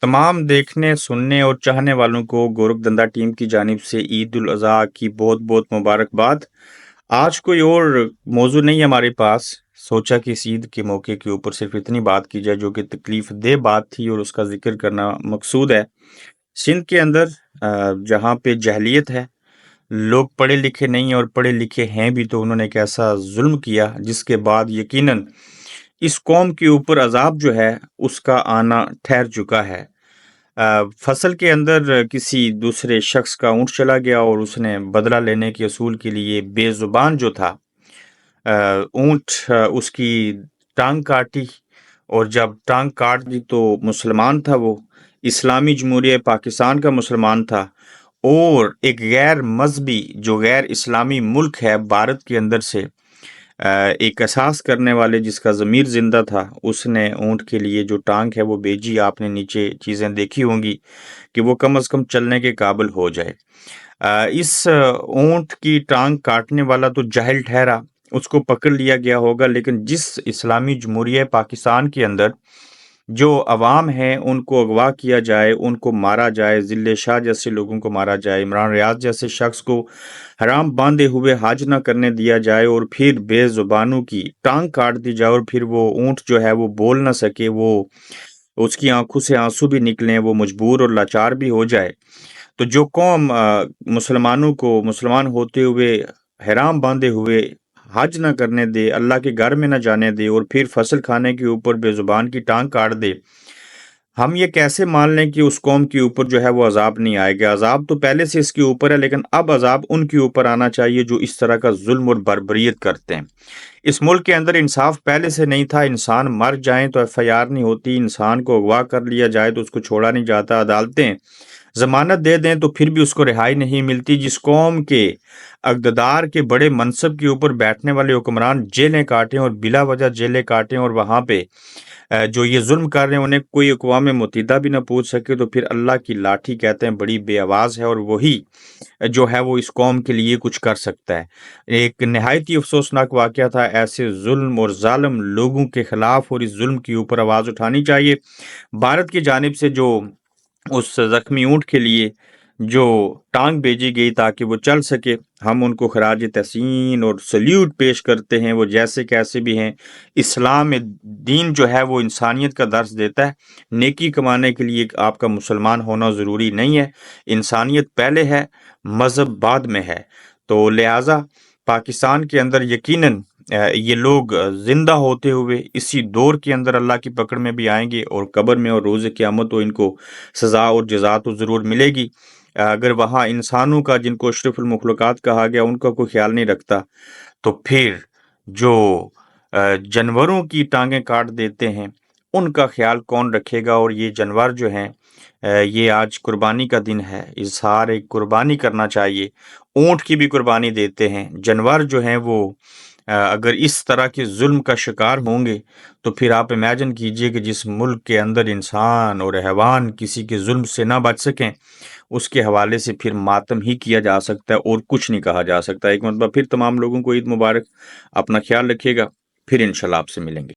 तमाम देखने, सुनने और चाहने वालों को गोरखधंधा टीम की जानिब से ईद उल अज़हा की बहुत बहुत मुबारकबाद। आज कोई और मौजू नहीं है हमारे पास। सोचा कि इस ईद के मौके के ऊपर सिर्फ इतनी बात की जाए जो कि तकलीफ दे बात थी और उसका जिक्र करना मकसूद है। सिंध के अंदर जहाँ पे जहलियत है, लोग पढ़े लिखे नहीं हैं और पढ़े लिखे हैं भी तो उन्होंने एक ऐसा जुल्म किया जिसके बाद यकीनन इस कौम के ऊपर अजाब जो है उसका आना ठहर चुका है। फसल के अंदर किसी दूसरे शख्स का ऊँट चला गया और उसने बदला लेने के असूल के लिए बेज़ुबान जो था ऊँट उसकी टांग काटी, और जब टांग काट दी तो मुसलमान था वो, इस्लामी जमहूरिया पाकिस्तान का मुसलमान था, और एक गैर मजहबी जो गैर इस्लामी मुल्क है भारत के अंदर से एक एहसास करने वाले जिसका ज़मीर ज़िंदा था, उसने ऊँट के लिए जो टांग है वो भेजी। आपने नीचे चीज़ें देखी होंगी कि वो कम अज़ कम चलने के काबिल हो जाए। इस ऊँट की टांग काटने वाला तो जाहिल ठहरा, उसको पकड़ लिया गया होगा, लेकिन जिस इस्लामी जमहूरिया पाकिस्तान के अंदर जो अवाम है उनको अगवा किया जाए, उनको मारा जाए, ज़िले शाह जैसे लोगों को मारा जाए, इमरान रियाज जैसे शख्स को हराम बांधे हुए हज ना करने दिया जाए और फिर बेज़ुबानों की टांग काट दी जाए और फिर वो ऊँट जो है वो बोल ना सके, वो उसकी आंखों से आंसू भी निकलें, वो मजबूर और लाचार भी हो जाए। तो जो कौम मुसलमानों को मुसलमान होते हुए हराम बांधे हुए हज ना करने दे, अल्लाह के घर में ना जाने दे और फिर फसल खाने के ऊपर बेजुबान की टांग काट दे, हम ये कैसे मान लें कि उस कौम के ऊपर जो है वो अजाब नहीं आएगा? अजाब तो पहले से इसके ऊपर है, लेकिन अब अजाब उनके ऊपर आना चाहिए जो इस तरह का जुल्म और बर्बरियत करते हैं। इस मुल्क के अंदर इंसाफ पहले से नहीं था। इंसान मर जाए तो एफआईआर नहीं होती, इंसान को अगवा कर लिया जाए तो उसको छोड़ा नहीं जाता, अदालतें जमानत दे दें तो फिर भी उसको रिहाई नहीं मिलती। जिस कौम के अक़्तदार के बड़े मनसब के ऊपर बैठने वाले हुक्मरान जेलें काटें और बिला वजह जेलें काटें और वहाँ पे जो ये जुल्म कर रहे हैं उन्हें कोई अक़वाम मुत्तहिदा भी ना पूछ सके, तो फिर अल्लाह की लाठी कहते हैं बड़ी बेआवाज़ है और वही जो है वो इस कौम के लिए कुछ कर सकता है। एक नहायत ही अफसोसनाक वाक़या था। ऐसे जुल्म और ज़ालिम लोगों के ख़िलाफ़ और इस जुल्म के ऊपर आवाज़ उठानी चाहिए। भारत की जानिब से जो उस ज़ख्मी ऊँट के लिए जो टांग भेजी गई ताकि वो चल सके, हम उनको खराज तहसीन और सल्यूट पेश करते हैं। वो जैसे कैसे भी हैं, इस्लाम में दीन जो है वो इंसानियत का दर्स देता है। नेकी कमाने के लिए आपका मुसलमान होना ज़रूरी नहीं है, इंसानियत पहले है, मज़हब बाद में है। तो लिहाजा पाकिस्तान के अंदर यकीनन ये लोग जिंदा होते हुए इसी दौर के अंदर अल्लाह की पकड़ में भी आएंगे और कब्र में और रोज़े क़यामत तो इनको सज़ा और जज़ा तो ज़रूर मिलेगी। अगर वहाँ इंसानों का, जिनको अशरफुल मखलूक़ात कहा गया, उनका कोई ख्याल नहीं रखता, तो फिर जो जानवरों की टांगें काट देते हैं उनका ख्याल कौन रखेगा? और ये जानवर जो हैं, ये आज कुर्बानी का दिन है, इज़हार एक कुर्बानी करना चाहिए। ऊँट की भी कुर्बानी देते हैं। जानवर जो हैं वो अगर इस तरह के जुल्म का शिकार होंगे तो फिर आप इमेजिन कीजिए कि जिस मुल्क के अंदर इंसान और हैवान किसी के जुल्म से ना बच सकें, उसके हवाले से फिर मातम ही किया जा सकता है और कुछ नहीं कहा जा सकता। एक मरतबा फिर तमाम लोगों को ईद मुबारक। अपना ख्याल रखिएगा, फिर इंशाल्लाह आपसे मिलेंगे।